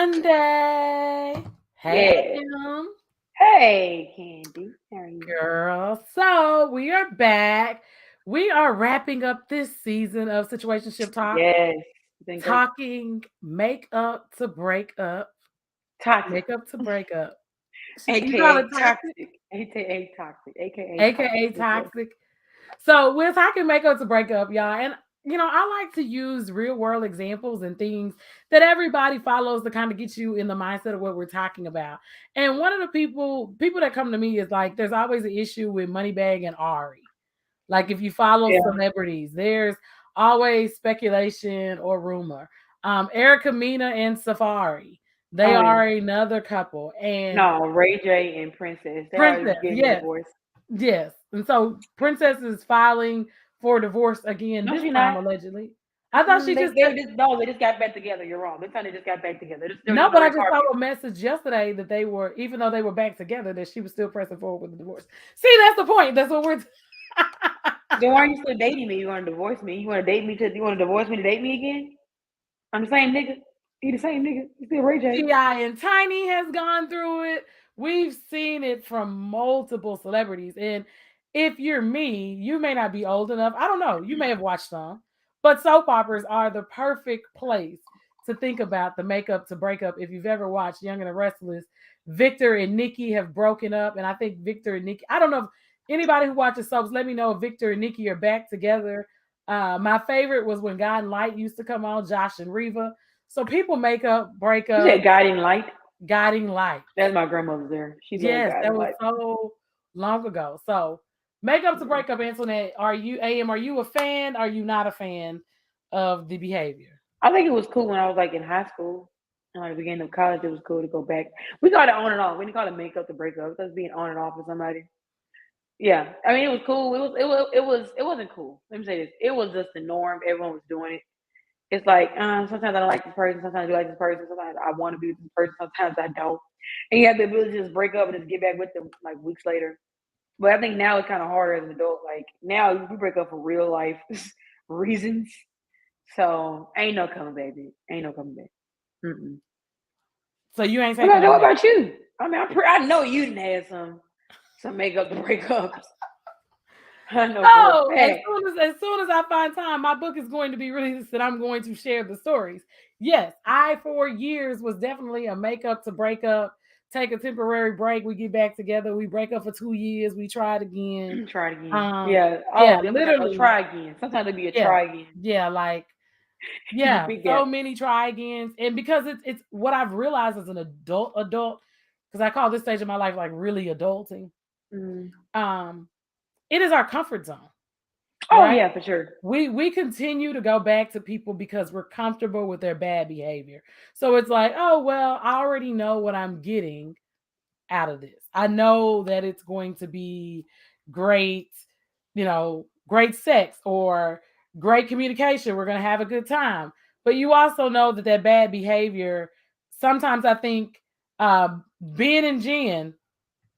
Monday. Hey, Yeah. Em. Hey, Candy. How are you? Girl. So we are back. We are wrapping up this season of Situationship Talk, Yes. It's been great. talking makeup to break up. Toxic. Makeup to break up. You call it AKA toxic, toxic. AKA toxic. AKA toxic. aka Yes, yes. toxic. So we're talking makeup to break up, y'all. And I like to use real world examples and things that everybody follows to kind of get you in the mindset of what we're talking about. And one of the people that come to me is like, there's always an issue with Moneybag and Ari. Like if you follow Yeah. celebrities, there's always speculation or rumor. Erica Mena and Safari, they Oh, yeah. are another couple. And No, Ray J and Princess. They already Princess, getting a yes, divorce. yes. And so Princess is filing for divorce again, No, this she time not. allegedly. I thought she just They just no, they just got back together. You're wrong. They're saying they just got back together. They're no, on the but I red just saw carpet. a message yesterday that they were, even though they were back together, that she was still pressing forward with the divorce. See, that's the point. That's what we're. Then why are you still dating me? You want to divorce me? You want to date me to? You want to divorce me to date me again? I'm the same nigga. He the same nigga. He still Ray J. Ti and Tiny has gone through it. We've seen it from multiple celebrities. And if you're me, you may not be old enough. I don't know. You may have watched some, but soap operas are the perfect place to think about the makeup to break up. If you've ever watched Young and the Restless, Victor and Nikki have broken up. And I think Victor and Nikki, I don't know if anybody who watches soaps, let me know if Victor and Nikki are back together. My favorite was when God and Light used to come on, Josh and Reva. So people make up, break You up, said guiding light. guiding light. That's my grandmother there. She loved Yes, that guiding was light. so long ago. So make up to Yeah. break up, Antoinette. Are you a fan? Are you not a fan of the behavior? I think it was cool when I was like in high school and like the beginning of college. It was cool to go back. We got it on and off. We didn't call it make up to break up. It was being on and off with somebody. Yeah, I mean it was cool. It wasn't cool. Let me say this. It was just the norm. Everyone was doing it. It's like sometimes I don't like this person. Sometimes I do like this person. Sometimes I want to be with this person. Sometimes I don't. And you have the ability to just break up and just get back with them like weeks later. But I think now it's kind of harder as an adult. Like now we break up for real life reasons. So ain't no coming back, baby. Ain't no coming back. Mm-mm. So you ain't taking them What back. about you? I mean, I know you didn't have some makeup to breakups. I know for a Oh, fact. as soon as I find time, my book is going to be released and I'm going to share the stories. Yes, I for years was definitely a makeup to break up, take a temporary break, we get back together, we break up for 2 years, we try it again. Try it again. Um, Yeah. yeah, Oh, then we got no literally, try again. Sometimes it'll be a yeah, try again. yeah, like The yeah, big so gap. many try agains, and because it's what I've realized as an adult, because I call this stage of my life like really adulting. Mm. Um, it is our comfort zone, Oh right? yeah, for sure. We continue to go back to people because we're comfortable with their bad behavior. So it's like, oh well, I already know what I'm getting out of this. I know that it's going to be great, great sex or great communication. We're going to have a good time. But you also know that that bad behavior, sometimes I think Ben and Jen,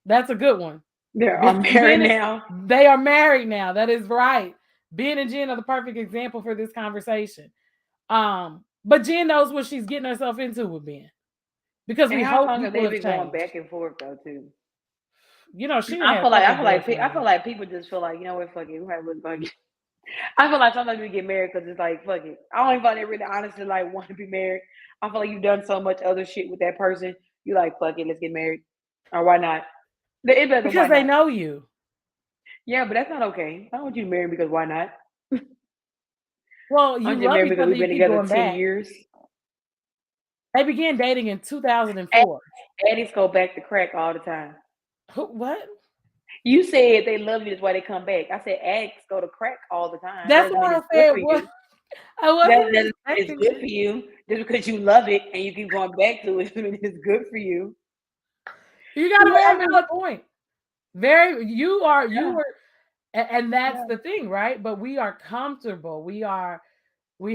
that's a good one. They are Ben and married Jen, now. they are married now. That is right. Ben and Jen are the perfect example for this conversation. But Jen knows what she's getting herself into with Ben because And we how hope long have people they have been going changed. back and forth though too? She didn't have a couple of I feel boyfriends. like people just feel like, you know what, fuck it, we might as well go get. I feel like sometimes we get married because it's like, fuck it. I don't even feel like they really honestly like want to be married. I feel like you've done so much other shit with that person. You like, fuck it, let's get married. Or why not? It better Because why they not? know you. Yeah, but that's not okay. I don't want you to marry because why not? Well, I you want you to love marry each because other, we've you been keep together going 10 back. years. They began dating in 2004. Addicts go back to crack all the time. What? You said they love you, that's why they come back. I said addicts go to crack all the time. That That's doesn't mean why I it's good said for what. you. I That wasn't doesn't mean it's expecting good it. for you. Just because you love it and you keep going back to it, doesn't mean it's good for you. You got a Yeah, I very mean, valid point. Very, you yeah, were, and that's yeah. the thing, right? But we are comfortable. We Mm.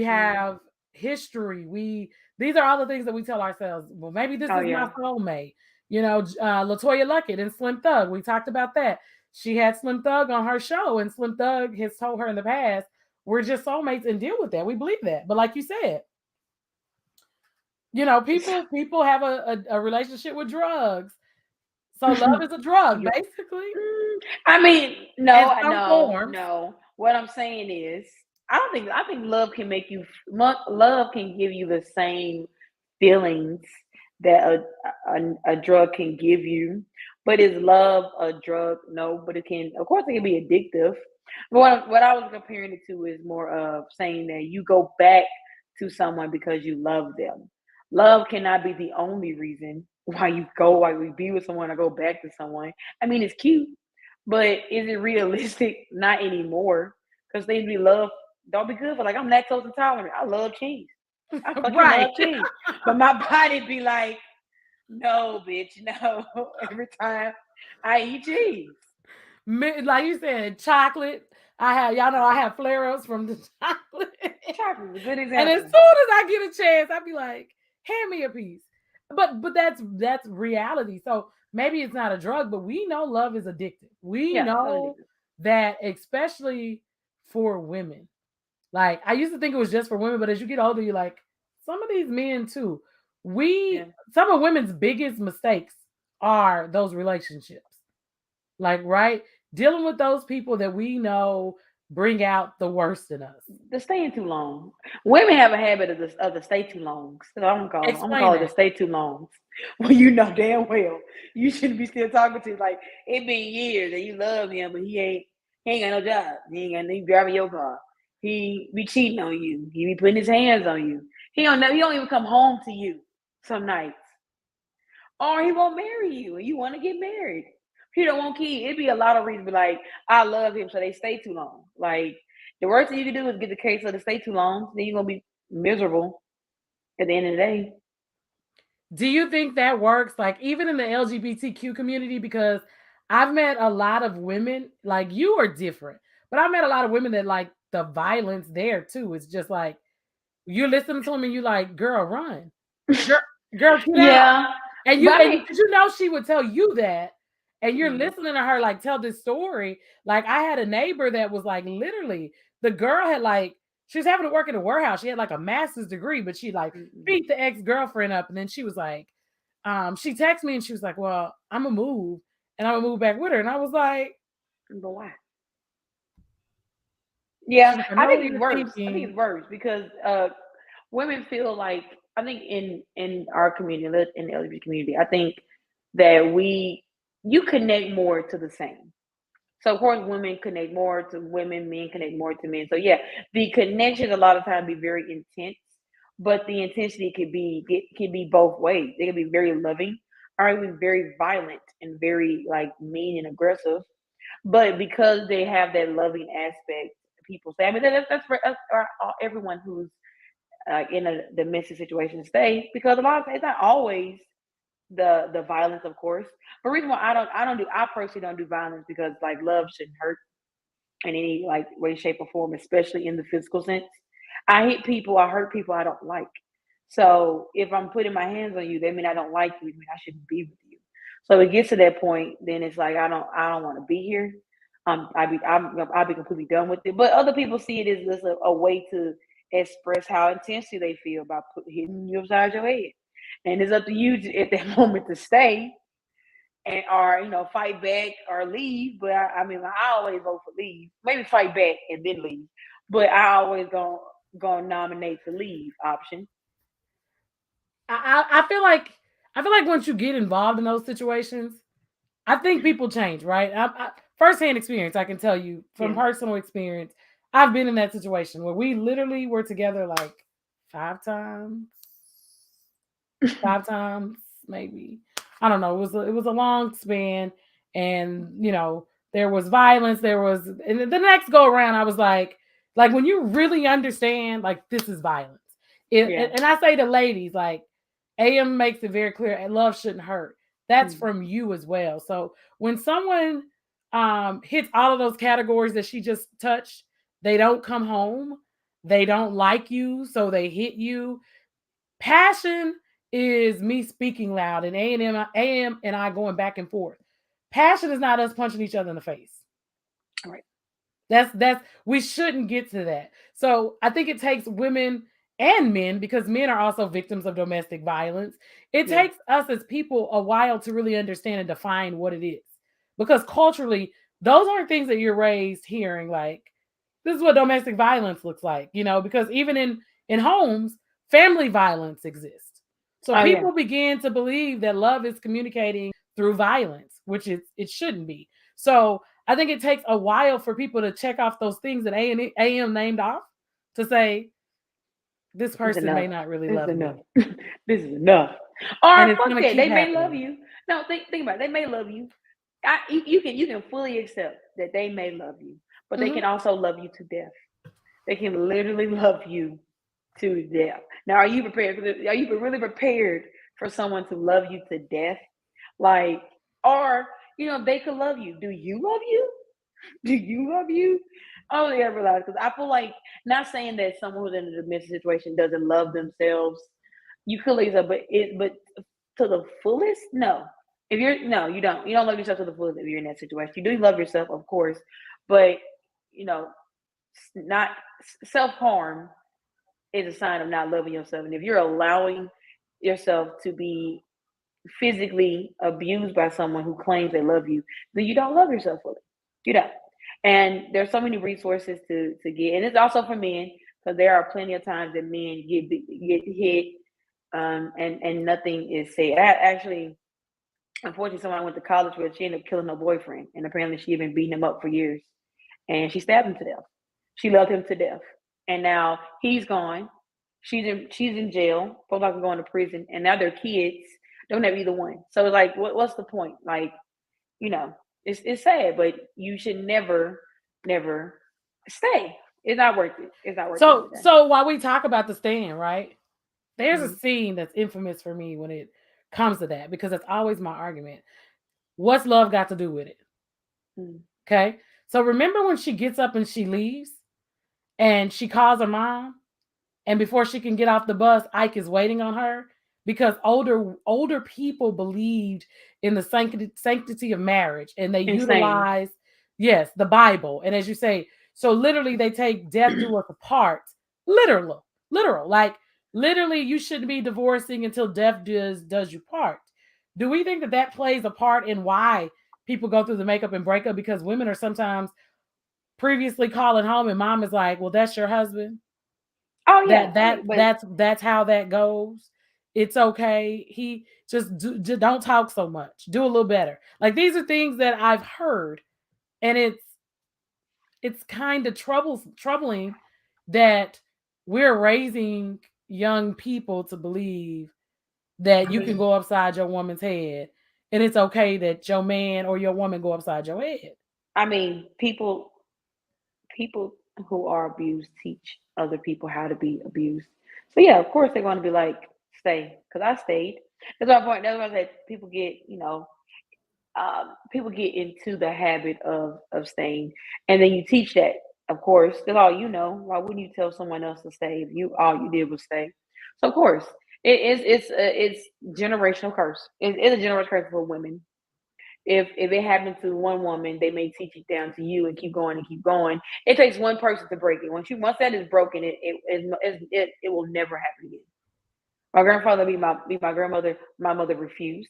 have history. These are all the things that we tell ourselves. Well, maybe this Oh is my yeah. soulmate. Latoya Luckett and Slim Thug. We talked about that. She had Slim Thug on her show, and Slim Thug has told her in the past, we're just soulmates and deal with that. We believe that. But like you said, You know, people have a relationship with drugs. So love is a drug, You basically, I mean, in no, some no, forms. no. What I'm saying is, I think love can make you love can give you the same feelings that a drug can give you. But is love a drug? No, but it can. Of course, it can be addictive. But what I was comparing it to is more of saying that you go back to someone because you love them. Love cannot be the only reason why we be with someone or go back to someone. I mean, it's cute, but is it realistic? Not anymore. Because things we love don't be good for. Like I'm lactose intolerant. I love cheese. I fucking Right. love cheese. But my body be like, no, bitch, no. Every time I eat cheese. Like you said, chocolate. Y'all know I have flare-ups from the chocolate. Chocolate is a good And as soon as example. I get a chance, I'd be like, hand me a piece. But that's reality. So maybe it's not a drug, but we know love is addictive. We Yeah, it's know addictive. that, especially for women. Like I used to think it was just for women, but as you get older, you're like, some of these men too. Yeah. Some of women's biggest mistakes are those relationships. Like, right? Dealing with those people that we know bring out the worst in us. The staying too long. Women have a habit of the stay too long. So I'm gonna Explain call it the that. stay too long. When you know damn well you shouldn't be still talking to. Like it been years and you love him, but he ain't got no job. He driving your car. He be cheating on you. He be putting his hands on you. He don't even come home to you some nights. Or he won't marry you and you want to get married. He don't want kids. It'd be a lot of reasons. Be like, I love him, so they stay too long. Like the worst thing you can do is get the case of to stay too long. Then you're gonna be miserable at the end of the day. Do you think that works? Like, even in the LGBTQ community? Because I've met a lot of women, like, you are different, but I've met a lot of women that like the violence there too. It's just like, you're listening to them and you're like, girl, run. Girl, girl, get out. Yeah, And right. 'cause you know she would tell you that, and you're Mhm. listening to her like tell this story. Like I had a neighbor that was like literally the girl had like she was having to work in a warehouse. She had like a master's degree, but she like Mm-mm. beat the ex-girlfriend up, and then she was like, she texted me and she was like, well, I'm gonna move and I'm gonna move back with her. And I was like, But why? she's Yeah, like, I I know think what it's you're worse. I think thinking. it's worse because women feel like I think in our community, in the LGBT community, I think that we you connect more to the same. So of course, women connect more to women, men connect more to men. So yeah, the connections a lot of times be very intense, but the intensity can be both ways. They can be very loving, or it can be very violent and very like mean and aggressive. But because they have that loving aspect, people say. I mean, that's for us or everyone who's in a domestic situation to stay. Because a lot of it's not always the violence, of course. But the reason why I personally don't do violence because like love shouldn't hurt in any like way, shape, or form, especially in the physical sense. I hit people, I hurt people I don't like. So if I'm putting my hands on you, that mean I don't like you. It mean I shouldn't be with you. So it gets to that point, then it's like I don't want to be here. I'll be completely done with it. But other people see it as just a way to express how intensely they feel about hitting you upside your head. And it's up to you at that moment to stay and or fight back or leave. But I mean, like, I always vote for leave. Maybe fight back and then leave. But I always gonna nominate the leave option. I feel like once you get involved in those situations, I think people change, right? Firsthand experience, I can tell you from Yeah. personal experience. I've been in that situation where we literally were together like five times, five times maybe. I don't know. It was a long span, and there was violence. There was, and the next go around, I was like when you really understand, like this is violence. Yeah. And I say to ladies, like AM makes it very clear, and love shouldn't hurt. That's Mhm. from you as well. So when someone hits all of those categories that she just touched, they don't come home, they don't like you, so they hit you. Passion is me speaking loud and AM and I going back and forth. Passion is not us punching each other in the face. All right. That's we shouldn't get to that. So I think it takes women and men, because men are also victims of domestic violence. It Yeah. takes us as people a while to really understand and define what it is. Because culturally, those aren't things that you're raised hearing like this is what domestic violence looks like, because even in homes, family violence exists. So Oh yeah. people begin to believe that love is communicating through violence, which it shouldn't be. So I think it takes a while for people to check off those things that AM named off to say, this It's person enough. may not really This is love enough. me. This is enough. Or And it's fuck gonna that. keep They may love happening. you. No, think about it. They may love you. You can fully accept that they may love you, but they can Mhm. also love you to death. They can literally love you to death. Now, are you prepared? Are you really prepared for someone to love you to death? Like, or they could love you. Do you love you? Do you love you? I don't think I realize because I feel like not saying that someone who's in a domestic situation doesn't love themselves. You could lose up, but to the fullest, no. If you're no, you don't. You don't love yourself to the fullest if you're in that situation. You do love yourself, of course, but you know, not self harm is a sign of not loving yourself. And if you're allowing yourself to be physically abused by someone who claims they love you, then you don't love yourself fully. You don't. And there's so many resources to get, and it's also for men because there are plenty of times that men get hit, and nothing is said. I actually, unfortunately, someone I went to college with, she ended up killing her boyfriend, and apparently she had been beating him up for years, and she stabbed him to death. She loved him to death, and now he's gone. She's in jail. Both of them going to prison, and now their kids don't have either one. So it's like, what's the point? Like, you know, it's sad, but you should never stay. It's not worth it. It's not worth it So today. so while we talk about the stand, right? There's a Mhm. scene that's infamous for me when it comes to that because that's always my argument. What's love got to do with it? Mhm. Okay. So remember when she gets up and she leaves and she calls her mom, and before she can get off the bus, Ike is waiting on her because older people believed in the sanctity of marriage and they Insane. utilize, yes, the Bible. And as you say, so literally they take death do us apart, literal, like literally you shouldn't be divorcing until death does you part. Do we think that that plays a part in why people go through the makeup and breakup? Because women are sometimes previously calling home and mom is like, well, that's your husband, Oh that yeah, I that mean, but that's how that goes. It's okay. He just don't talk so much. Do a little better. Like these are things that I've heard, and it's kind of troubling that we're raising young people to believe that I you can mean, go upside your woman's head, and it's okay that your man or your woman go upside your head. people who are abused teach other people how to be abused. So yeah, of course they're going to be like, stay, because I stayed. That's my point. That's why I said people get into the habit of staying, and then you teach that. Of course, that's all you know. Why wouldn't you tell someone else to stay if you all you did was stay? So of course, it's generational curse. It's a generational curse for women. If it happened to one woman, they may teach it down to you and keep going and keep going. It takes one person to break it. Once that is broken, it will never happen again. My grandfather be my grandmother. My mother refused,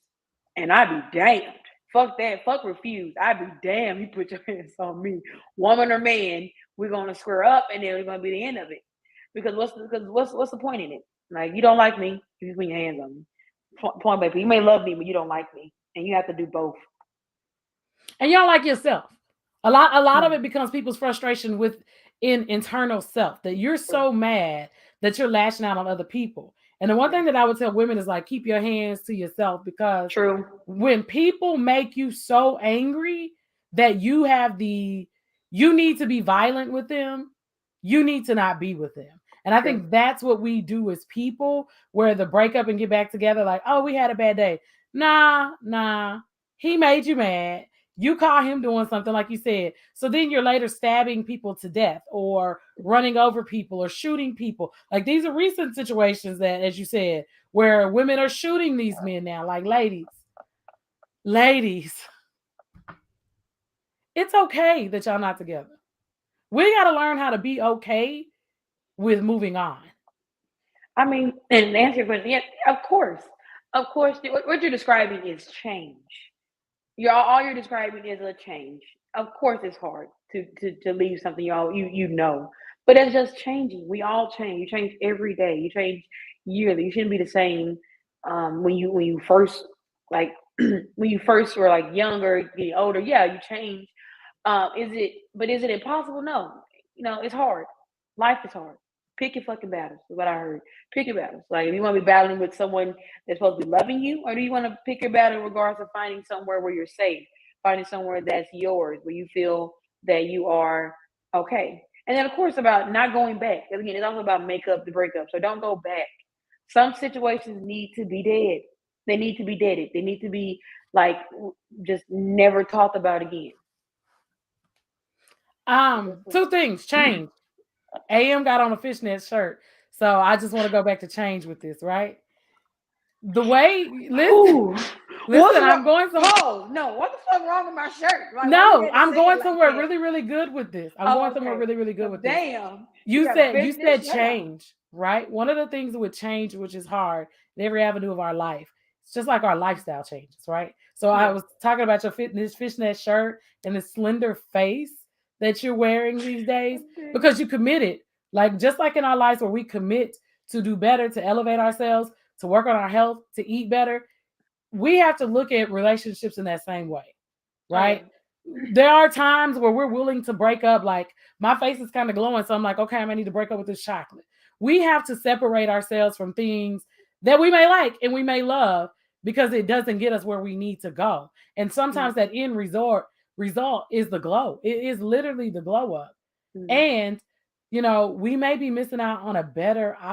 and I be damned. Fuck that. Fuck refuse. I be damned. You put your hands on me, woman or man. We're gonna square up, and then it's gonna be the end of it. Because what's the point in it? Like you don't like me, you put your hands on me. Point blank. You may love me, but you don't like me, and you have to do both. And y'all like yourself. A lot of Hmm. it becomes people's frustration with internal self that you're True. so mad that you're lashing out on other people. And the one Yeah. thing that I would tell women is like keep your hands to yourself because True. when people make you so angry that you need to be violent with them, you need to not be with them. And I True. think that's what we do as people, where the breakup and get back together, like, oh, we had a bad day. Nah. He made you mad. You caught him doing something like you said. So then you're later stabbing people to death or running over people or shooting people. Like these are recent situations that, as you said, where women are shooting these men now. Like, ladies, it's okay that y'all not together. We got to learn how to be okay with moving on. I mean, and to answer your question, yeah, of course, what you're describing is change. You're all you're describing is a change. Of course, it's hard to leave something you know, but it's just changing. We all change. You change every day. You change yearly. You shouldn't be the same when you first like when you first were like younger, getting older. Yeah, you change. Is it? But is it impossible? No. You know, it's hard. Life is hard. Pick your fucking battles. Is what I heard. Pick your battles. Like if you want to be battling with someone that's supposed to be loving you, or do you want to pick your battle in regards to finding somewhere where you're safe, finding somewhere that's yours, where you feel that you are okay. And then of course about not going back. 'Cause again, it's also about make up the breakup. So don't go back. Some situations need to be dead. They need to be deaded. They need to be like just never talked about again. Two things change. AM got on a fishnet shirt. So I just want to go back to change with this, right? The way, Ooh, what's listen, I'm wrong? going some. Pause. No, what the fuck wrong with my shirt? Like, why you No, had to I'm say it going like somewhere that? really, really good with this. I'm Oh, going somewhere okay. really, really good So, with this. damn, you You got a said you fishnet said shirt on. change, right? One of the things with change, which is hard in every avenue of our life, it's just like our lifestyle changes, right? So I Yeah. was talking about your fitness fishnet shirt and the slender face that you're wearing these days Okay. because you committed. Like just like in our lives where we commit to do better, to elevate ourselves, to work on our health, to eat better, we have to look at relationships in that same way, Oh yeah. right? There are times where we're willing to break up. Like my face is kind of glowing, so I'm like, okay, I might need to break up with this chocolate. We have to separate ourselves from things that we may like and we may love because it doesn't get us where we need to go. And sometimes that end result is the glow. It is literally the glow up. Mm-hmm. And we may be missing out on a Oh better yeah.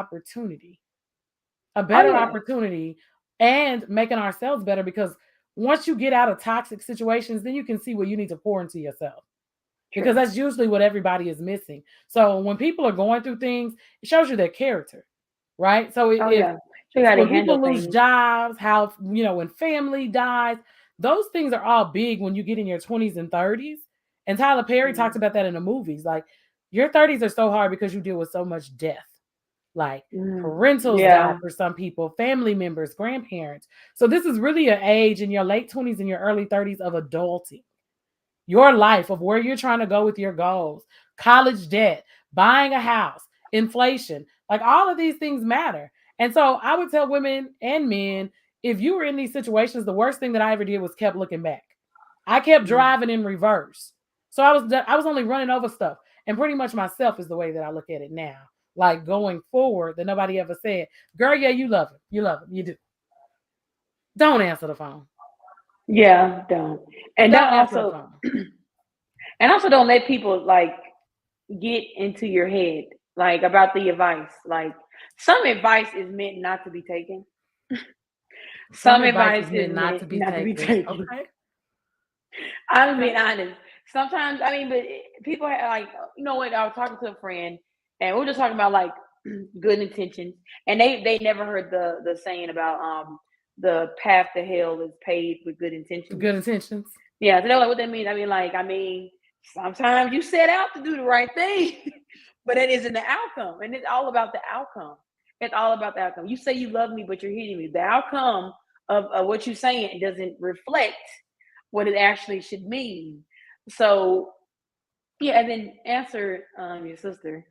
opportunity and making ourselves better because once you get out of toxic situations, then you can see what you need to pour into yourself because True. that's usually what everybody is missing. So when people are going through things, it shows you their character, right? So Oh if yeah. So you got to when handle people lose things. jobs, how when family dies, those things are all big when you get in your 20s and 30s. And Tyler Perry Mm-hmm. talks about that in the movies. Like your 30s are so hard because you deal with so much death. Like parentals die Yeah. for some people, family members, grandparents. So this is really an age in your late 20s and your early 30s of adulting. Your life of where you're trying to go with your goals, college debt, buying a house, inflation, like all of these things matter. And so I would tell women and men, if you were in these situations, the worst thing that I ever did was kept looking back. I kept Mm. driving in reverse. So I was only running over stuff. And pretty much myself is the way that I look at it now. Like going forward, that nobody ever said, girl, yeah, you love him. You love him. You do. Don't answer the phone. Yeah. Don't. And don't Don't answer the also phone. and also don't let people like get into your head like about the advice. Like some advice is meant not to be taken. Some Some advice advice is is meant not meant to be not to be taken. taken. Okay. I'm Okay. being honest. Sometimes, I mean, but people have, like, you know what? I was talking to a friend, and we were just talking about like good intentions, and they never heard the saying about the path to hell is paved with good intentions. Good intentions. Yeah, so they're like, what that means? I mean, sometimes you set out to do the right thing, but it isn't the outcome, and it's all about the outcome. It's all about the outcome. You say you love me, but you're hitting me. The outcome of what you're saying doesn't reflect what it actually should mean. So yeah, and then answer your sister.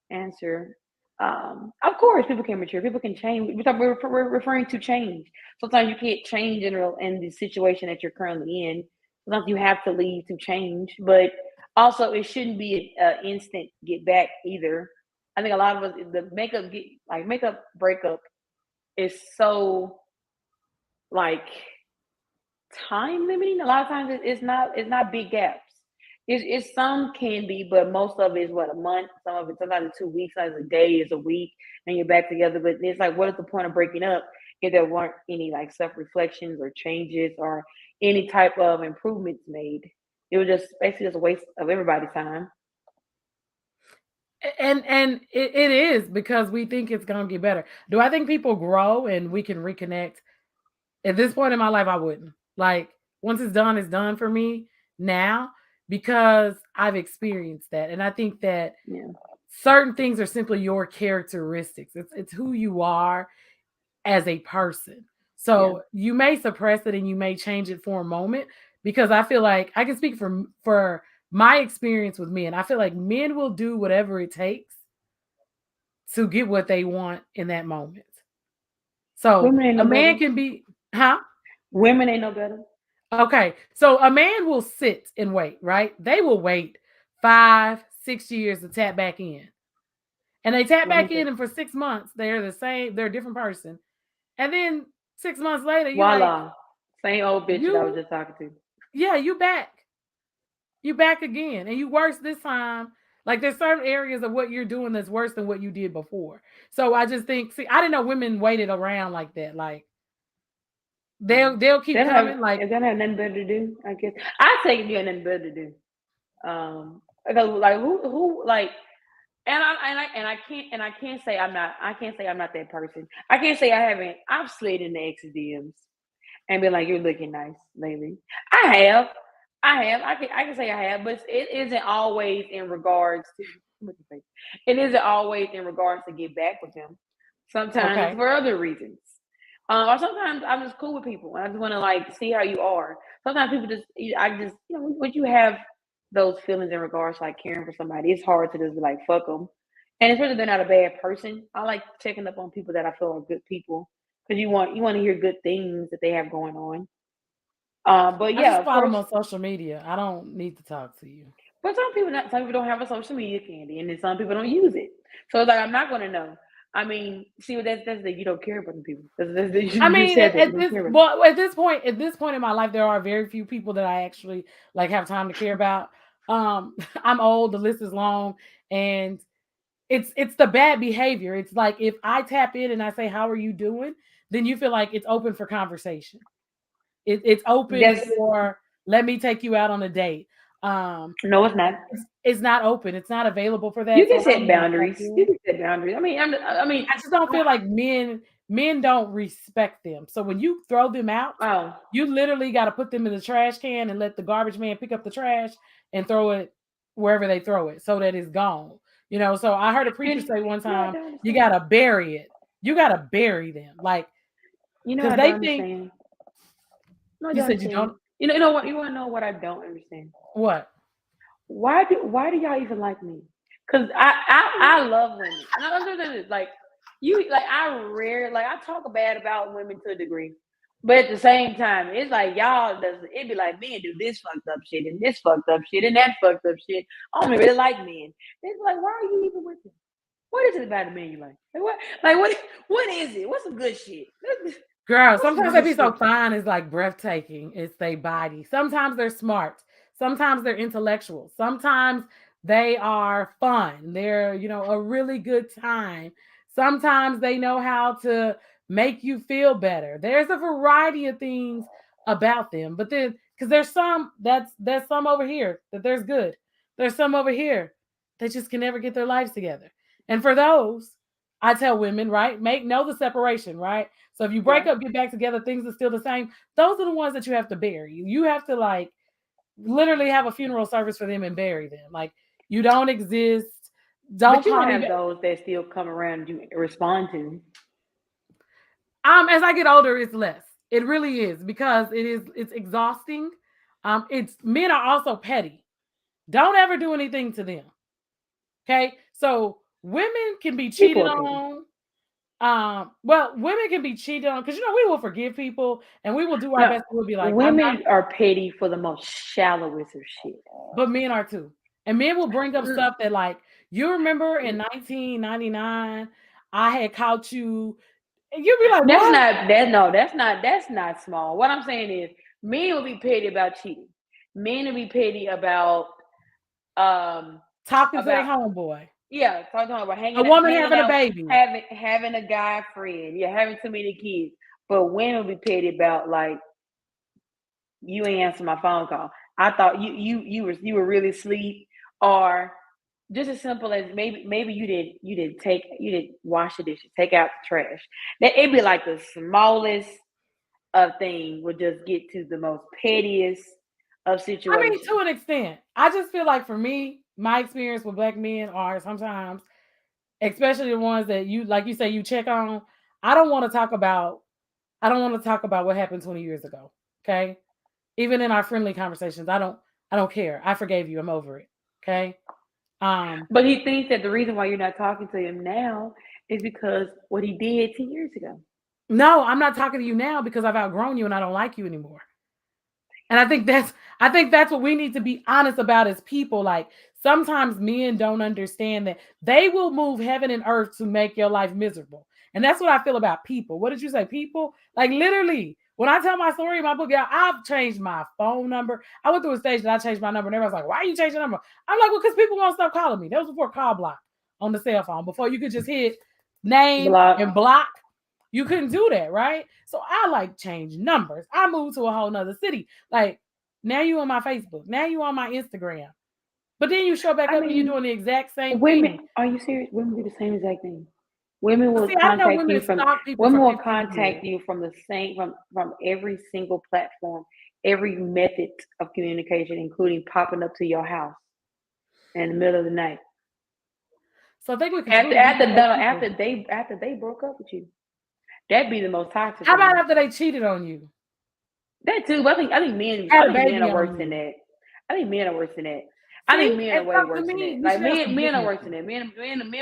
Answer. Of course, people can mature. People can change. We're referring to change. Sometimes you can't change in the situation that you're currently in. Sometimes you have to leave to change, but also it shouldn't be an instant get back either. I think a lot of us the makeup breakup is so like time limiting. A lot of times it's not big gaps. It's some can be, but most of it is what a month. Some of it sometimes 2 weeks, sometimes a day is a week, and you're back together. But it's like, what is the point of breaking up if there weren't any like self reflections or changes or any type of improvements made? It was just basically just a waste of everybody's time. And it is because we think it's gonna get better. Do I think people grow and we can reconnect? At this point in my life, I wouldn't. Like once it's done for me now because I've experienced that. And I think that Yeah. certain things are simply your characteristics. It's who you are as a person. Yeah. So you may suppress it and you may change it for a moment, because I feel like I can speak for my experience with men. I feel like men will do whatever it takes to get what they want in that moment. So Women ain't a no man better. can be, huh? Women ain't no better. Okay. So a man will sit and wait, right? They will wait 5, 6 years to tap back in. And they tap Let me back tell in, you. and for 6 months, they're the same, they're a different person. And then 6 months later, you're like, Voila. Same old bitch that I was you, just talking to. yeah, you back. You back again. And you worse this time. Like there's certain areas of what you're doing that's worse than what you did before. So I just think, see, I didn't know women waited around like that. Like they'll They keep don't have coming. Like, if they don't have nothing better to do, I guess. I take if you have nothing better to do. Because like who like and I can't say I'm not that person. I can't say I've slid in the ex DMs and been like, you're looking nice lately. I have. I can say I have, but it isn't always in regards to it isn't always in regards to get back with them. Sometimes it's okay. for other reasons. Or sometimes I'm just cool with people and I just want to like see how you are. Sometimes people I just, when you have those feelings in regards to like caring for somebody, it's hard to just be like, fuck them. And especially if they're not a bad person. I like checking up on people that I feel are good people because you want to hear good things that they have going on. But I yeah, just of follow them course. on social media. I don't need to talk to you. But some people don't have a social media candy, and then some people don't use it. So it's like I'm not gonna know. I mean, see what that's the you don't care about the people. I You mean, said that you at don't this care about them. well, at this point in my life, there are very few people that I actually like have time to care about. I'm old, the list is long, and it's the bad behavior. It's like if I tap in and I say, "How are you doing?" then you feel like it's open for conversation. It's open That's for let me take you out on a date. Um, no, it's not. it's not open. It's not available for You that. can So how set am I tap boundaries. You in? can set boundaries. I just don't feel like men don't respect them. So when you throw them out, oh, you literally got to put them in the trash can and let the garbage man pick up the trash and throw it wherever they throw it so that it's gone. So I heard a preacher and say one you know what I time, don't you understand. got to bury it. You got to bury them. Like, You know what because I they don't think, understand. No, I you don't said you understand. don't, You know what? You want to know what I don't understand? what? Why do y'all even like me? Cause I love women. No, like you like I talk bad about women to a degree. But at the same time, it's like y'all does it be like men do this fucked up shit and this fucked up shit and that fucked up shit. I don't really like men. It's like, why are you even with them? What is it about a man you like? What is it? What's some good shit? Girl, What's some sometimes they good be so shit? fine, it's like breathtaking. It's their body. Sometimes they're smart. Sometimes they're intellectual. Sometimes they are fun. They're, a really good time. Sometimes they know how to make you feel better. There's a variety of things about them. But then, because there's some over here that there's good. There's some over here that just can never get their lives together. And for those, I tell women, right? Know the separation, right? So if you break Yeah. up, get back together, things are still the same. Those are the ones that you have to bury. You have to like literally have a funeral service for them and bury them. Like you don't exist. Don't But you call me have back. those that still come around and you respond to. As I get older, it's less. It really is because it's exhausting. It's men are also petty. Don't ever do anything to them. Okay. So women can be People cheated are petty. on. Well, women can be cheated on because we will forgive people and we will do our No, best. We'll be like, I'm not, women are petty for the most shallowest of shit. but men are too. And men will bring up Mm, stuff that like, you remember in 1999, I had caught you, and you'll be like, That's what? not that no, that's not small. What I'm saying is men will be petty about cheating. Men will be petty um Talking to their about homeboy. yeah, talking about A woman having a baby. having a guy friend, yeah, having too many kids. But women will be petty about like you ain't answer my phone call. I thought you were really asleep, or just as simple as maybe you didn't wash the dishes, take out the trash. That it'd be like the smallest of thing would just get to the most pettiest of I mean, to situations. an extent. I just feel like for me, my experience with black men are sometimes, especially the ones that you like you say you check on. I don't want to talk about I don't want to talk about what happened 20 years ago. Okay? Even in our friendly conversations, I don't care. I forgave you. I'm over it. Okay? But he thinks that the reason why you're not talking to him now is because what he did 10 years ago. No, I'm not talking to you now because I've outgrown you and I don't like you anymore. And I think that's what we need to be honest about as people. Like sometimes men don't understand that they will move heaven and earth to make your life miserable. And that's what I feel about people. What did you say? People? Like literally, when I tell my story in my book, yeah, I've changed my phone number. I went through a stage that I changed my number, and everyone's like, why are you changing your number? I'm like, well, because people won't stop calling me. That was before call block on the cell phone, before you could just hit name and Block. block. You couldn't do that, right? So I like change numbers. I moved to a whole nother city. Like now you on my Facebook. Now you on my Instagram. But then you show back I up and you're mean, doing the exact same women, thing. are you serious? Women do the same exact thing. Women But will see, I know contact women you that from stalk people women for will 15 contact years. you from the same from every single platform, every method of communication, including popping up to your house in the middle of the night. So I think we After control after people as no, people. after they broke up with you. That'd be the most toxic How for about me. after they cheated on you? That too, but I Had a think men baby are worse on than you. that. I think men are worse than that. I think See? men are And way so to worse than that. me, we Like should have men are forgiveness. worse than that. Men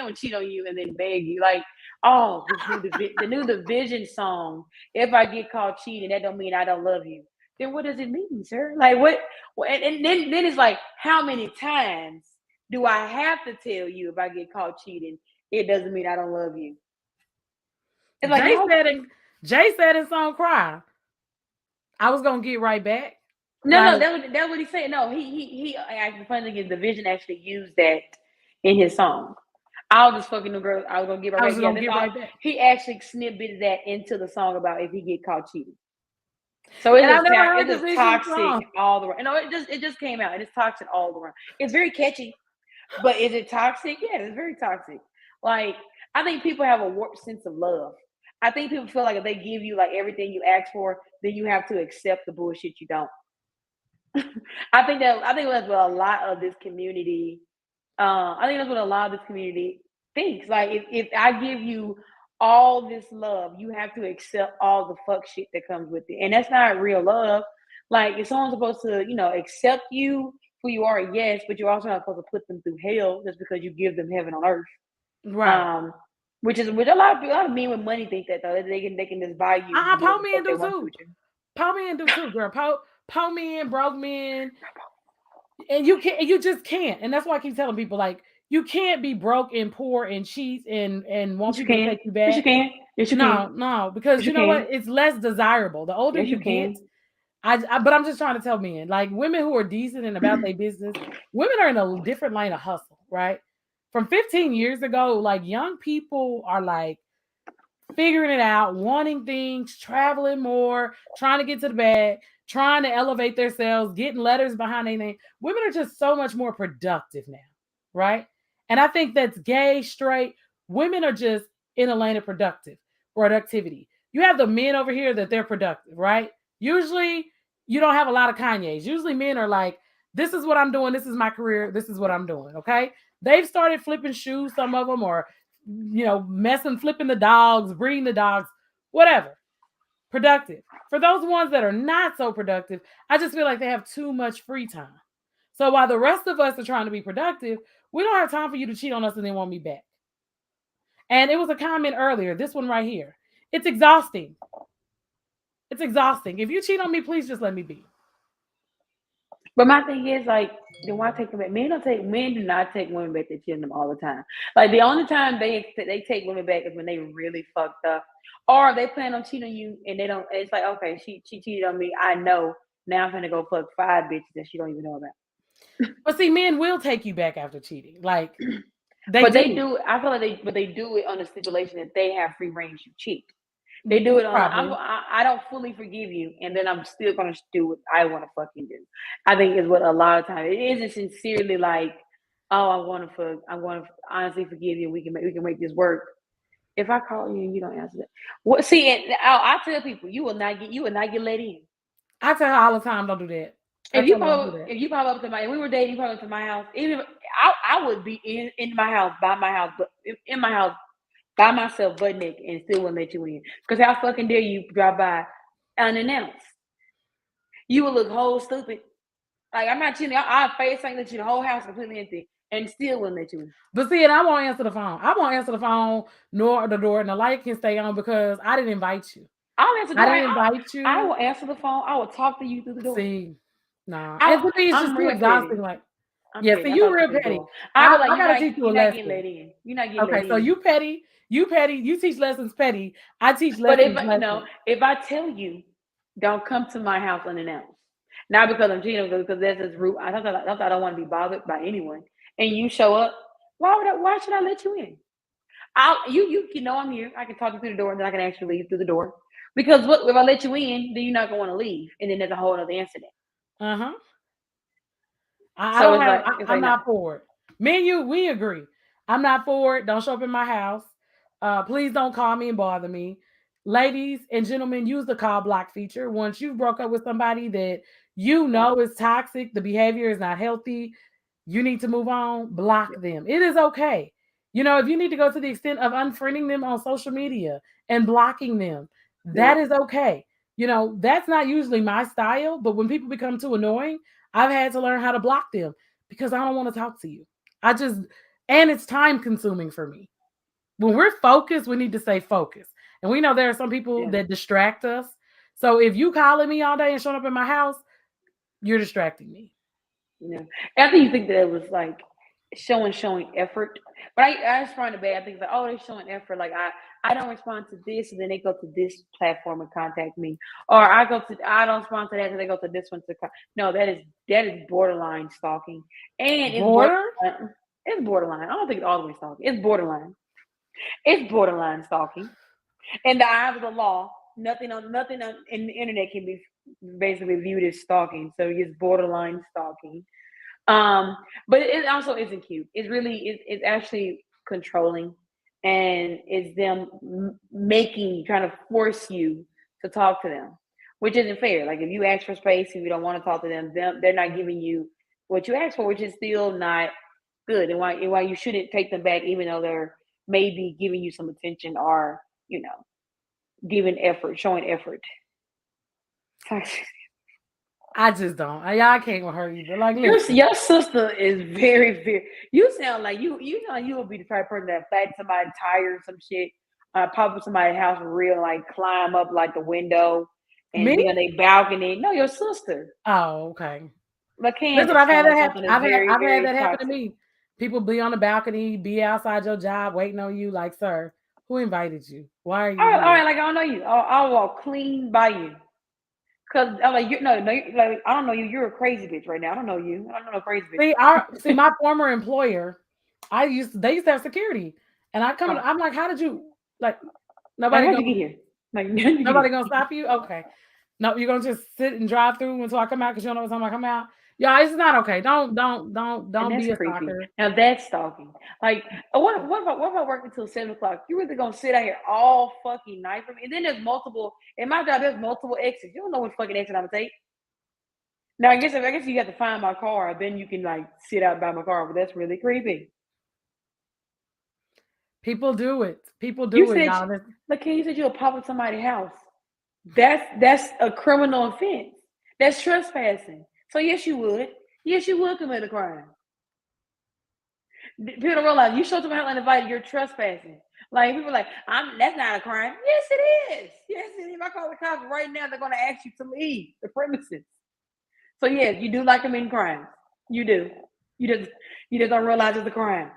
will cheat on you and then beg you. Like, oh, the new Division song. If I get caught cheating, that don't mean I don't love you. Then what does it mean, sir? Like what? And then it's like, how many times do I have to tell you if I get caught cheating? It doesn't mean I don't love you. It's like Jay how said in Jay said in song Cry, I was gonna get right back. no, Like that's what he said. No, he actually funny thing is Division actually used that in his song. I was just fucking the girl. I was gonna get right I was back. just Yeah, gonna that's get all. right back. He actually snippeted that into the song about if he get caught cheating. So And I've never heard it's the just Vision toxic song. all the way. No, it just came out. It's toxic all the way. It's very catchy, but is it toxic? Yeah, it's very toxic. Like I think people have a warped sense of love. I think people feel like if they give you like everything you ask for, then you have to accept the bullshit you don't. I think that's what a lot of this community. I think that's what a lot of this community thinks. Like if I give you all this love, you have to accept all the fuck shit that comes with it, and that's not real love. Like if someone's supposed to, accept you who you are, yes, but you're also not supposed to put them through hell just because you give them heaven on earth. Right. Um, which a lot of men with money think that though that they can just buy you and do Po whatever the men fuck they do want to too. with you. Po men do too, girl. Po men, broke men, and you just can't. And that's why I keep telling people like you can't be broke and poor and cheat and want Yes, you people to can. take you Yes, you back. can. Yes, you can. No, no, because Yes, you you know what? can. It's less desirable. The older Yes, you you get, can. but I'm just trying to tell men, like women who are decent and about their business, women are in a different lane of hustle, right? From 15 years ago, like young people are like figuring it out, wanting things, traveling more, trying to get to the bag, trying to elevate themselves, getting letters behind their name. Women are just so much more productive now, right? And I think that's gay, straight. Women are just in a lane of productivity. You have the men over here that they're productive, right? Usually you don't have a lot of Kanye's. Usually men are like, this is what I'm doing, this is my career, this is what I'm doing. Okay. They've started flipping shoes, some of them, or messing, flipping the dogs, breeding the dogs, whatever. Productive. For those ones that are not so productive, I just feel like they have too much free time. So while the rest of us are trying to be productive, we don't have time for you to cheat on us and then want me back. And it was a comment earlier, this one right here. It's exhausting. It's exhausting. If you cheat on me, please just let me be. But my thing is like, then why take them back? Men do not take women back that cheat on them all the time. Like the only time they take women back is when they really fucked up, or they plan on cheating on you and they don't. It's like okay, she cheated on me. I know. Now I'm gonna go fuck 5 bitches that she don't even know about. But see, men will take you back after cheating. Like they But they do. do. I feel like they do it on the stipulation that they have free reign to cheat. They do it on. Probably. I don't fully forgive you, and then I'm still gonna do what I want to fucking do. I think is what a lot of times it isn't sincerely like, oh, I'm going to honestly forgive you. We can make this work. If I call you and you don't answer that, what? See, and I tell people you will not get let in. I tell her all the time, don't do that. I totally don't do that. If you pop up to my, if we were dating, you pop up to my house. Even if, I would be in my house by my house, but in my house by myself, butt naked, and still wouldn't let you in. Because how fucking dare you drive by unannounced? You would look whole stupid. Like I'm not cheating. I face ain't let you the whole house completely empty, and still wouldn't let you in. But see, and I won't answer the phone. I won't answer the phone nor the door, and the light can stay on because I didn't invite you. I'll answer the I door. didn't invite I you. will answer the phone. I will talk to you through the door. See, nah. And to me, it's just I'm too real petty. exhausting. Like, I'm yeah, petty. see, I you talk to you real through the petty. door. I be like, I gotta teach you a you're not getting lesson. let in. You're not getting let Okay, so in. you petty, you teach lessons petty. I teach But lessons lessons. if I tell you, don't come to my house unannounced. Not because I'm cheating, because that's just rude. Sometimes I don't want to be bothered by anyone. And you show up, why should I let you in? You can know I'm here. I can talk you through the door, and then I can actually leave through the door. Because what if I let you in, then you're not gonna want to leave, and then there's a whole other incident. Uh-huh. I So don't it's have. like I'm no. not for it. Me and you, we agree. I'm not for it. Don't show up in my house. Please don't call me and bother me. Ladies and gentlemen, use the call block feature. Once you broke up with somebody that you know is toxic, the behavior is not healthy, you need to move on, block them. It is okay. You know, if you need to go to the extent of unfriending them on social media and blocking them, that is okay. You know, that's not usually my style, but when people become too annoying, I've had to learn how to block them because I don't want to talk to you. And it's time consuming for me. When we're focused, we need to stay focused. And we know there are some people that distract us. So if you calling me all day and showing up in my house, you're distracting me. Yeah. After you think that it was like showing effort, but I just find it bad. I think like, oh, they're showing effort. Like I don't respond to this, and then they go to this platform and contact me, or I don't respond to that, and they go to this one no, that is borderline stalking, and Border? it's borderline. I don't think it's all the way stalking. It's borderline. It's borderline stalking. In the eyes of the law, nothing on in the internet can be basically viewed as stalking. So it's borderline stalking. But it also isn't cute. It's actually controlling, and it's them trying to force you to talk to them, which isn't fair. Like if you ask for space, if you don't want to talk to them, they're not giving you what you asked for, which is still not good. And why you shouldn't take them back, even though they're maybe giving you some attention or giving effort, showing effort. I just don't. I can't hurt you, but like, listen. Your sister is very, very. You sound like you will be the type of person that flatten somebody's tire or some shit, pop up somebody's house for real, like climb up like the window and Me? be on their balcony. No, your sister. Oh, okay. But Listen, Candace I've had sound that like happen. something that's very, I've had very that happen to toxic. me. People be on the balcony, be outside your job, waiting on you. Like, sir, who invited you? Why are you All here? right, like I don't know you. I'll walk clean by you. Cause I'm like like I don't know you. You're a crazy bitch right now. I don't know you. I don't know crazy bitch. See, my former employer, they used to have security, and I'm like, how did you like? Like Nobody how'd you gonna get here? Like how'd you get nobody here? gonna stop you? Okay, no, you're gonna just sit and drive through until I come out because you don't know what time I come out. Yeah, it's not okay. And Don't that's be a creepy. stalker. Now that's stalking. Like, what if I work until 7 o'clock? You really gonna sit out here all fucking night for me? And then there's multiple. In my job, there's multiple exits. You don't know which fucking exit I'm gonna take. Now I guess you have to find my car. Then you can like sit out by my car. But that's really creepy. People do it. People You do it, said, y'all. look, you said you'll pop up somebody's house. That's a criminal offense. That's trespassing. So yes, you would. Yes, you would commit a crime. People don't realize you show up to my house uninvited, you're trespassing. Like people are like, that's not a crime. Yes, it is. Yes, it is. If I call the cops right now, they're gonna ask you to leave the premises. So yes, you do like committing crimes. You do. You just don't realize it's a crime.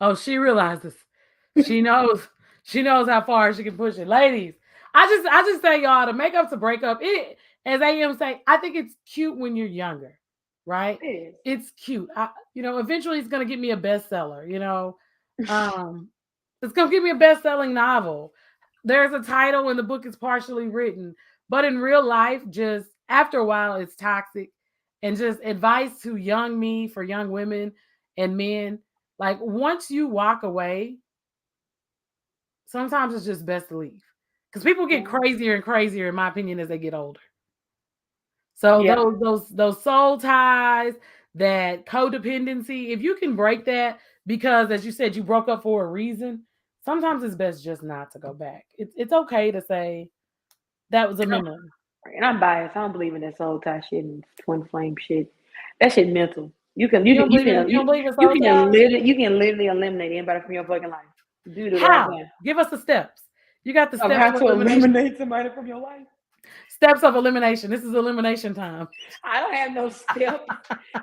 Oh, she realizes. She knows. She knows how far she can push it. Ladies, I just say y'all to make up to break up. It as AM say, I think it's cute when you're younger, right? It is. It's cute. Eventually it's gonna get me a bestseller, it's gonna give me a best-selling novel. There's a title and the book is partially written, but in real life, just after a while, it's toxic. And just advice to young me for young women and men, like once you walk away, sometimes it's just best to leave because people get crazier and crazier, in my opinion, as they get older. So Yeah. those soul ties, that codependency, if you can break that, because as you said, you broke up for a reason, sometimes it's best just not to go back. It's okay to say that was a memory. And I'm biased. I don't believe in that soul tie shit and twin flame shit. That shit mental. You don't believe in soul ties? You can literally eliminate anybody from your fucking life. Do it right How? now. Give us the steps. You got the Of steps how of to elimination. eliminate somebody from your life. Steps of elimination. This is elimination time. I don't have no steps.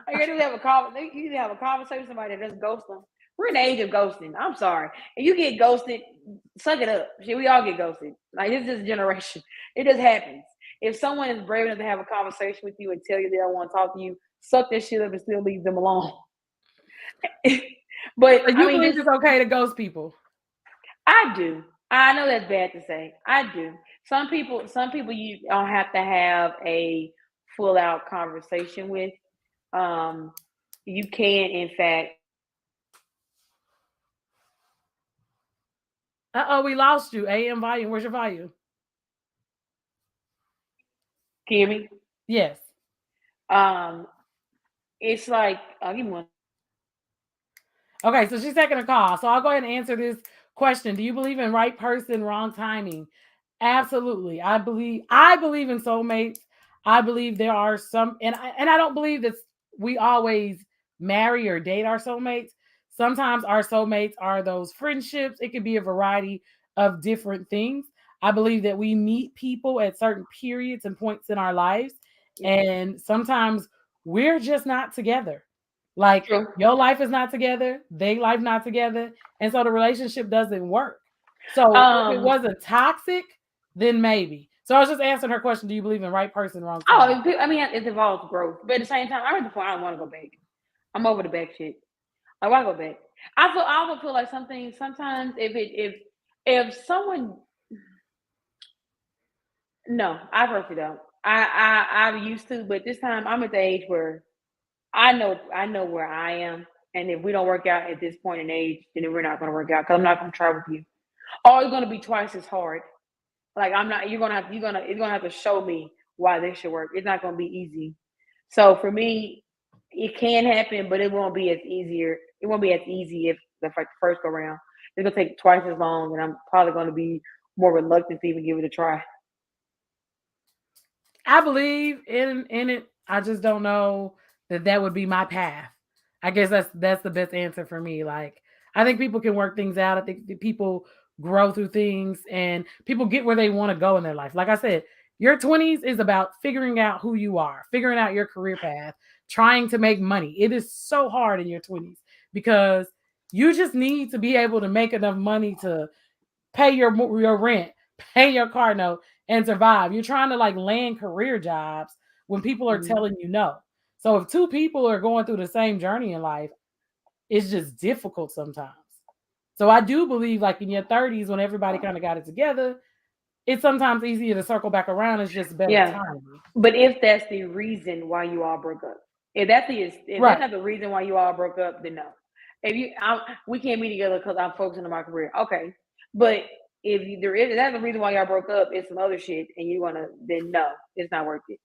I gotta have a conversation. You need to have a conversation with somebody that just ghost them. We're in the age of ghosting. I'm sorry. If you get ghosted, suck it up. Shit, we all get ghosted. Like it's just a generation. It just happens. If someone is brave enough to have a conversation with you and tell you they don't want to talk to you, suck that shit up and still leave them alone. But So I you mean, believe just it's okay to ghost people? I do. I know that's bad to say. I do. Some people you don't have to have a full out conversation with. Um, you can, in fact, We lost you. AM volume. Where's your volume? hear me. Yes. Um, it's like I'll give me one. Okay, so she's taking a call. So I'll go ahead and answer this question. Do you believe in right person, wrong timing? Absolutely. I believe in soulmates. I believe there are some, and I don't believe that we always marry or date our soulmates. Sometimes our soulmates are those friendships. It could be a variety of different things. I believe that we meet people at certain periods and points in our lives, and sometimes we're just not together. Like True. your life is not together, they life not together, and so the relationship doesn't work. So if it Um, wasn't toxic, then maybe. So I was just answering her question: do you believe in right person, wrong time? oh, I mean, it involves growth, but at the same time, I'm at the point I don't want to go back. I'm over the back shit. Like, why go back? I also feel like something sometimes if someone no, I personally don't. I'm used to, but this time I'm at the age where I know where I am, and if we don't work out at this point in age, then we're not going to work out because I'm not going to try with you. Or it's going to be twice as hard. Like I'm not. You're gonna have to show me why this should work. It's not going to be easy. So for me, it can happen, but it won't be as easier. It won't be as easy if the first go round. It's gonna take twice as long, and I'm probably going to be more reluctant to even give it a try. I believe in it. I just don't know that would be my path. I guess that's the best answer for me. Like I think people can work things out. I think that people grow through things and people get where they want to go in their life. Like I said, your 20s is about figuring out who you are, figuring out your career path, trying to make money. It is so hard in your 20s because you just need to be able to make enough money to pay your rent, pay your car note, and survive. You're trying to like land career jobs when people are Mhm. telling you no. So if two people are going through the same journey in life, it's just difficult sometimes. So I do believe like in your 30s when everybody kind of got it together, it's sometimes easier to circle back around. It's just better Yeah, timing. but if that's the reason why you all broke up, if that's Right. not the reason why you all broke up, then no. If we can't be together because I'm focusing on my career, okay. But if that's the reason why y'all broke up, it's some other shit, and you wanna then no, it's not worth it.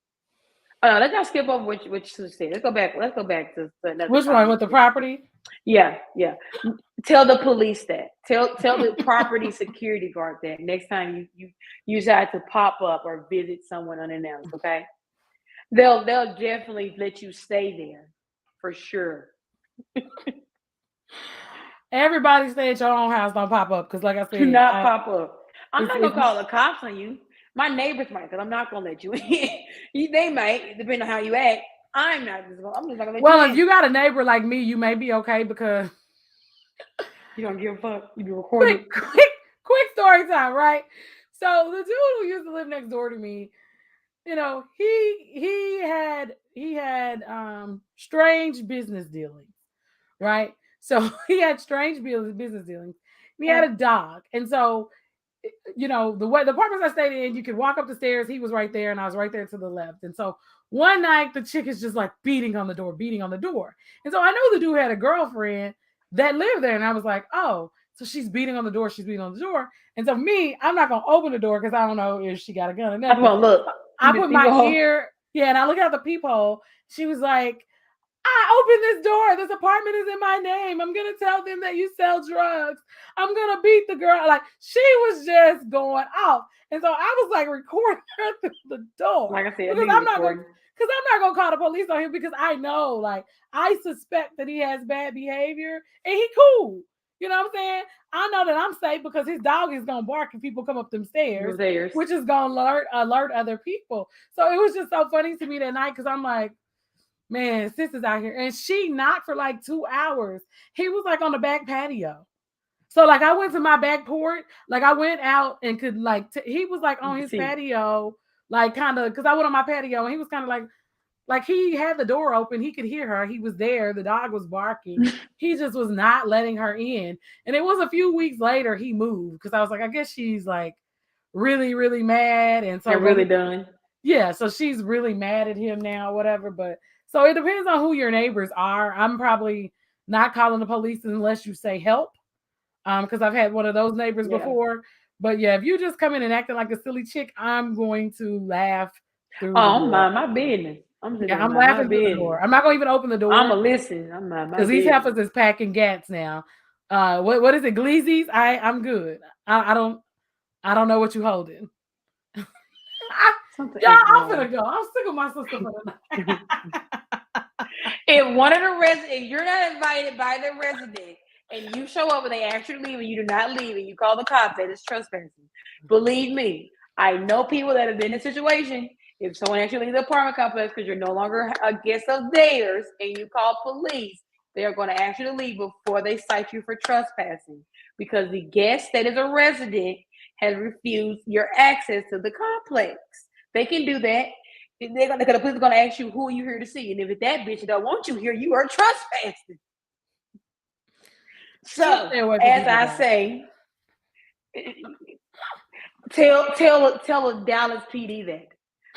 Let's not skip over what you said. Let's go back. Let's go back to another Which one topic. with the property? Yeah, yeah. Tell the police that. Tell the property security guard that next time you decide to pop up or visit someone unannounced. Okay, they'll definitely let you stay there for sure. Everybody stay at your own house, don't pop up. Because like I Do said, not pop up. I'm not gonna it's call the cops on you. My neighbors might, because I'm not gonna let you in. They might, depending on how you act. I'm just not gonna let you well, if in. you got a neighbor like me, you may be okay because You don't give a fuck. You be quick, recorded. quick story time, right? So the dude who used to live next door to me, he had strange business dealings, right? So he had strange business dealings. He had a dog, and so the way the apartments I stayed in, you could walk up the stairs. He was right there, and I was right there to the left. And so one night, the chick is just like beating on the door, beating on the door. And so I know the dude had a girlfriend that lived there, and I was like, oh, so she's beating on the door. She's beating on the door. And so me, I'm not gonna open the door because I don't know if she got a gun or I'm nothing. gonna look. I put You my go. ear Yeah, and I look out the peephole. She was like, I opened this door. This apartment is in my name. I'm gonna tell them that you sell drugs. I'm gonna beat the girl. Like she was just going off. And so I was like recording her through the door. Like I said, Because nigga I'm not gonna recording. because I'm not gonna call the police on him because I know, like, I suspect that he has bad behavior and he cool. You know what I'm saying? I know that I'm safe because his dog is gonna bark if people come up them stairs, Theirs. which is gonna alert other people. So it was just so funny to me that night because I'm like, man, sis is out here. And she knocked for like 2 hours. He was like on the back patio. So like I went to my back porch, like I went out and could like he was like on his patio, like kind of because I went on my patio and he was kind of like he had the door open, he could hear her, he was there, the dog was barking, he just was not letting her in. And it was a few weeks later he moved because I was like, I guess she's like really, really mad. And so they're really done. Yeah, so she's really mad at him now, whatever. But so it depends on who your neighbors are. I'm probably not calling the police unless you say help. Because I've had one of those neighbors before. But yeah, if you just come in and acting like a silly chick, I'm going to laugh through the door. My business. I'm laughing through the door. I'm not gonna even open the door. I'm gonna listen. I'm my because these heifers is packing gats now. What is it? Gleezies? I'm good. I don't know what you holding. I'm gonna go. I'm sick of my sister for the night. If one of the residents, you're not invited by the resident, and you show up and they actually leave and you do not leave and you call the cops, that is trespassing. Believe me, I know people that have been in a situation. If someone actually leaves the apartment complex because you're no longer a guest of theirs and you call police, they are going to actually leave before they cite you for trespassing because the guest that is a resident has refused your access to the complex. They can do that. The police are going to ask you, who are you here to see? And if it's that bitch don't want you here, you are trespassing. So, as I say, tell a Dallas PD that.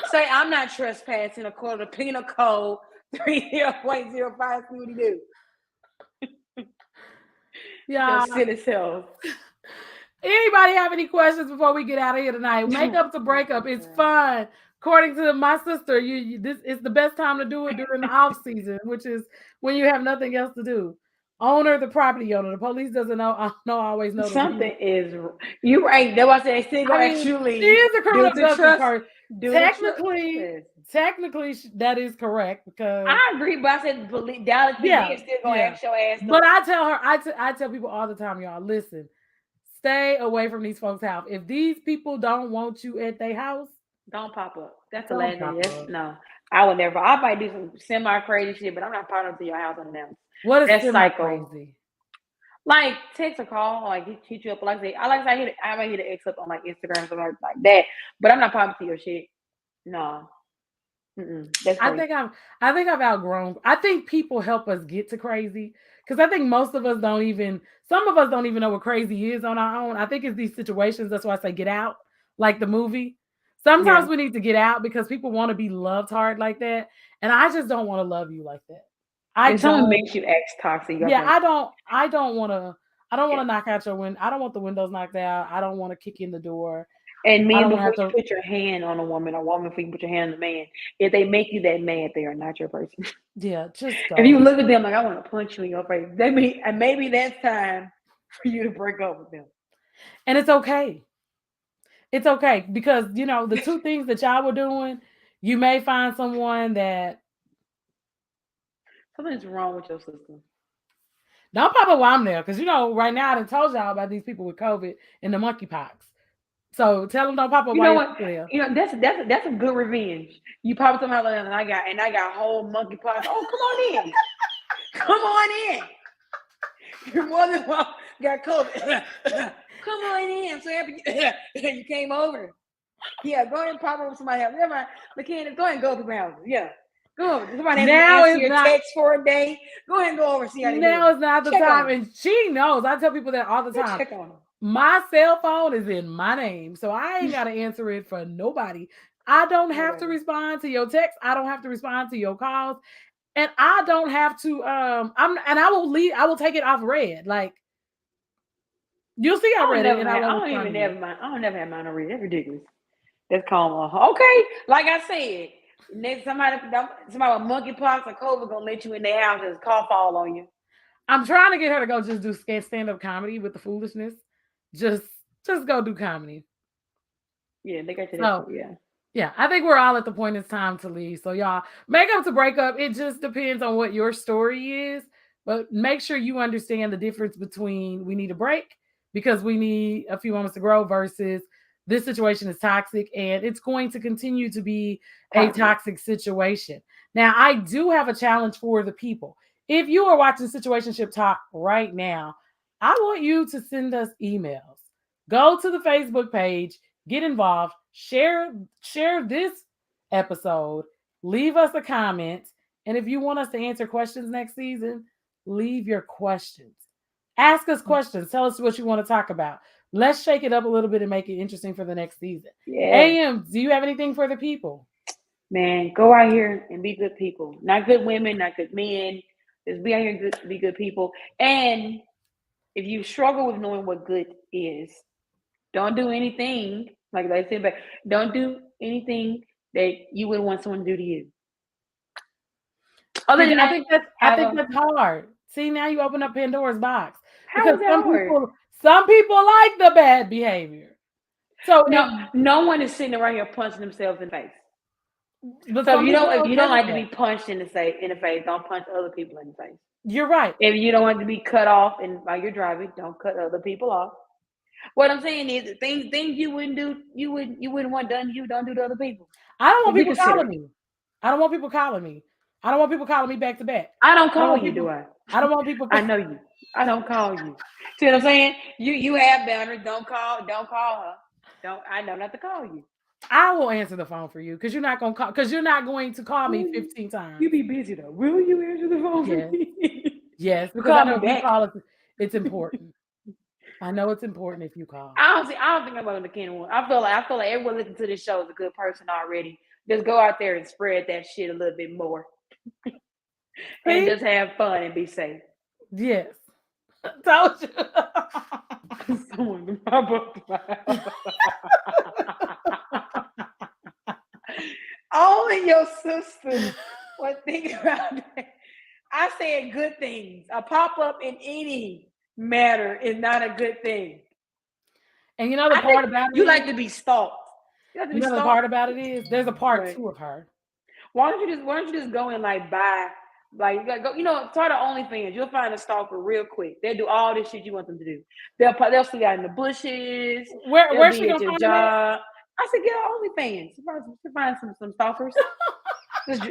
Say, I'm not trespassing according to Penal Code 30.05. See what he do. Yeah. Silly self. Anybody have any questions before we get out of here tonight? Makeup to breakup is fun. According to my sister, this is the best time to do it during the off season, which is when you have nothing else to do. Owner, the property owner, the police doesn't know. Always know something is. You right. That's why I said still actually. She is a criminal justice person. Technically, that is correct because I agree. But I said Dallas PD is still gonna ask your ass. But I tell her, I tell people all the time, y'all, listen, stay away from these folks' house. If these people don't want you at their house, don't pop up. That's the last thing. No, I would never. I might do some semi crazy shit, but I'm not popping up to your house unannounced. What is semi crazy? Like text or call, like hit you up. Like I might hit an X up on like Instagram or something like that. But I'm not popping to your shit. No. That's crazy. I think I've outgrown. I think people help us get to crazy because I think most of us some of us don't even know what crazy is on our own. I think it's these situations. That's why I say get out, like the movie. Sometimes we need to get out because people want to be loved hard like that. And I just don't want to love you like that. If someone makes you act toxic. Yeah, I don't want to knock out your window. I don't want the windows knocked out. I don't want to kick in the door. And men, before you put your hand on a woman before you put your hand on a man, if they make you that mad, they are not your person. Yeah, just go. If you look at them like, I want to punch you in your face, maybe that's time for you to break up with them. And it's okay. It's okay because, the two things that y'all were doing, you may find someone that something's wrong with your system. Don't pop up while I'm there because, right now I done told y'all about these people with COVID and the monkeypox. So tell them don't pop up. You know what? That's a good revenge. You pop something out and I got whole monkeypox. Oh, come on in. Come on in. Your mother got COVID. Come on in. I'm so happy you came over. Yeah, go ahead and pop up with somebody else. Never mind. McKenna, go ahead and go to my house. Yeah. Go over. Somebody now is your text for a day. Go ahead and go over and see how they now is not the time. And she knows. I tell people that all the time. Check on them. My cell phone is in my name, so I ain't got to answer it for nobody. I don't have to respond to your text. I don't have to respond to your calls, and I don't have to. I will take it off red. Like you'll see, I read it, and I don't never have mine on red. That's ridiculous. That's calm. Okay, like I said, Next somebody with monkeypox or COVID gonna let you in their house and cough all on you. I'm trying to get her to go just do stand-up comedy with the foolishness. Just go do comedy. Yeah, they got you So, that. yeah, I think we're all at the point it's time to leave. So, y'all, make up to break up. It just depends on what your story is. But make sure you understand the difference between we need a break because we need a few moments to grow versus this situation is toxic and it's going to continue to be a toxic situation. Now, I do have a challenge for the people. If you are watching Situationship Talk right now, I want you to send us emails. Go to the Facebook page, get involved, share this episode, leave us a comment, and if you want us to answer questions next season, leave your questions. Ask us questions. Tell us what you want to talk about. Let's shake it up a little bit and make it interesting for the next season. Yeah. AM, do you have anything for the people? Man, go out here and be good people. Not good women, not good men. Just be out here and be good people. And if you struggle with knowing what good is, don't do anything, like I said, but don't do anything that you would want someone to do to you. Other than that, I think that's hard. See, now you open up Pandora's box. Because some people like the bad behavior. So no one is sitting around here punching themselves in the face. But so if you don't like to be punched in the face, don't punch other people in the face. You're right. If you don't want to be cut off and while you're driving, don't cut other people off. What I'm saying is things you wouldn't do, you wouldn't want done to you, don't do to other people. I don't want people calling me. I don't want people calling me back to back. I don't call you, do I? I don't want people. I know you. I don't call you. See what I'm saying? You have boundaries. Don't call her. I know not to call you. I will answer the phone for you because you're not going to call me 15 times. You be busy though. Will you answer the phone for me? Yes, because I know if you call it's important. I know it's important if you call. I don't think I'm going to can one. I feel like everyone listening to this show is a good person already. Just go out there and spread that shit a little bit more. And just have fun and be safe. Yes. Told you. Someone pop up. Only your sister would think about that. I said good things. A pop-up in any matter is not a good thing. And you know the part about it? You like to be stalked. You know the part about it is there's a part 2 of her. Why don't you just go and buy, go, start an OnlyFans. You'll find a stalker real quick. They'll do all this shit you want them to do. They'll sleep out in the bushes. Where's she gonna find job? I said get an OnlyFans. Find some stalkers. Just,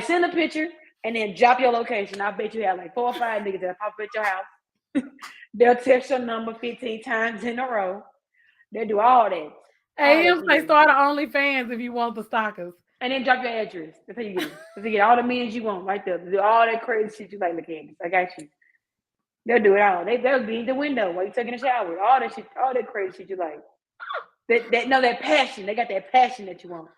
send a picture and then drop your location. I bet you have 4 or 5 niggas that pop up at your house. They'll text your number 15 times in a row. They'll do all that. AM say start an OnlyFans if you want the stalkers. And then drop your address. That's how you get it. That's how you get all the men you want right there. Do all that crazy shit you like, Candace. I got you. They'll do it all. They'll be in the window while you're taking a shower. All that shit, all that crazy shit you like. That passion. They got that passion that you want.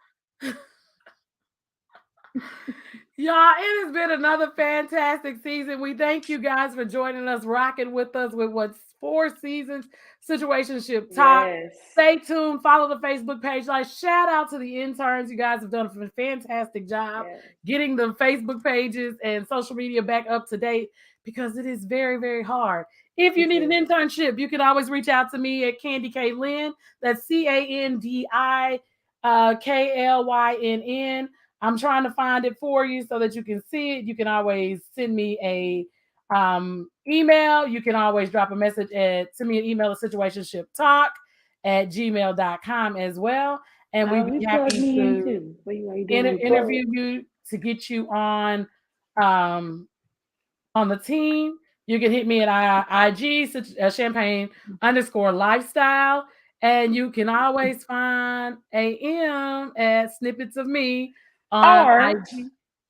Y'all, it has been another fantastic season. We thank you guys for joining us, rocking with us with what's 4 seasons, Situationship Talk. Yes. Stay tuned. Follow the Facebook page. Shout out to the interns. You guys have done a fantastic job getting the Facebook pages and social media back up to date because it is very, very hard. If you need an internship, you can always reach out to me at Candy K Lynn. That's CandiKlynn. I'm trying to find it for you so that you can see it. You can always send me a email. You can always drop a message send me an email at situationshiptalk@gmail.com as well. And we'd be happy to interview you to get you on the team. You can hit me at IG, champagne_lifestyle. And you can always find AM at Snippets of Me on IG.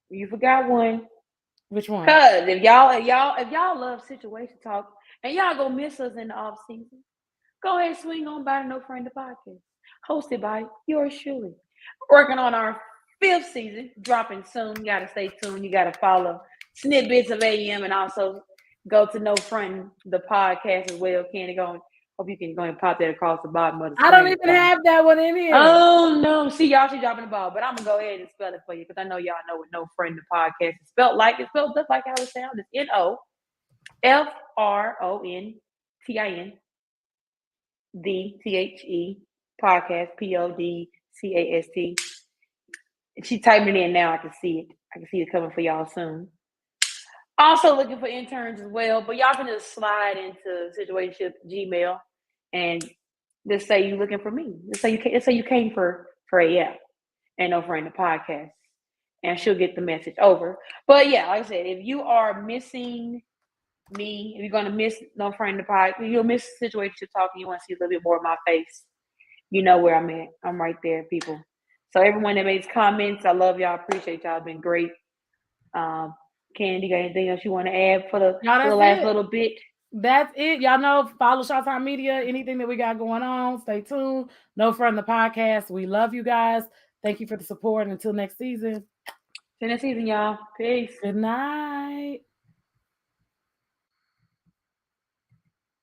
You forgot one. Which one? Because if y'all love Situation Talk and y'all gonna miss us in the off season, go ahead and swing on by the No Friend the Podcast, hosted by yours truly. Working on our 5th season, dropping soon. You gotta stay tuned. You gotta follow Snippets of AM and also go to No Friend the Podcast as well. Candy, go Hope you can go and pop that across the bottom of the I don't screen. even have that one in here. Oh no! See, y'all, she dropping the ball, but I'm gonna go ahead and spell it for you because I know y'all know what No Friend the Podcast is spelled like. It's spelled just like how it sounds. It's NOFRONTIN the podcast PODCAST. She typed it in now. I can see it. I can see it coming for y'all soon. Also looking for interns as well, but y'all can just slide into Situationship Gmail and just say you looking for me. Just say you came for AF and No Friend the Podcast, and she'll get the message over. But yeah, like I said, if you are missing me, if you're gonna miss No Friend the Podcast, you'll miss Situationship Talking. You want to see a little bit more of my face. You know where I'm at. I'm right there, people. So everyone that makes comments, I love y'all. Appreciate y'all. Been great. Candy, got anything else you want to add for the last little bit? That's it. Y'all know, follow Showtime Media. Anything that we got going on, stay tuned. No Friend the Podcast. We love you guys. Thank you for the support. Until next season. See you next season, y'all. Peace. Good night.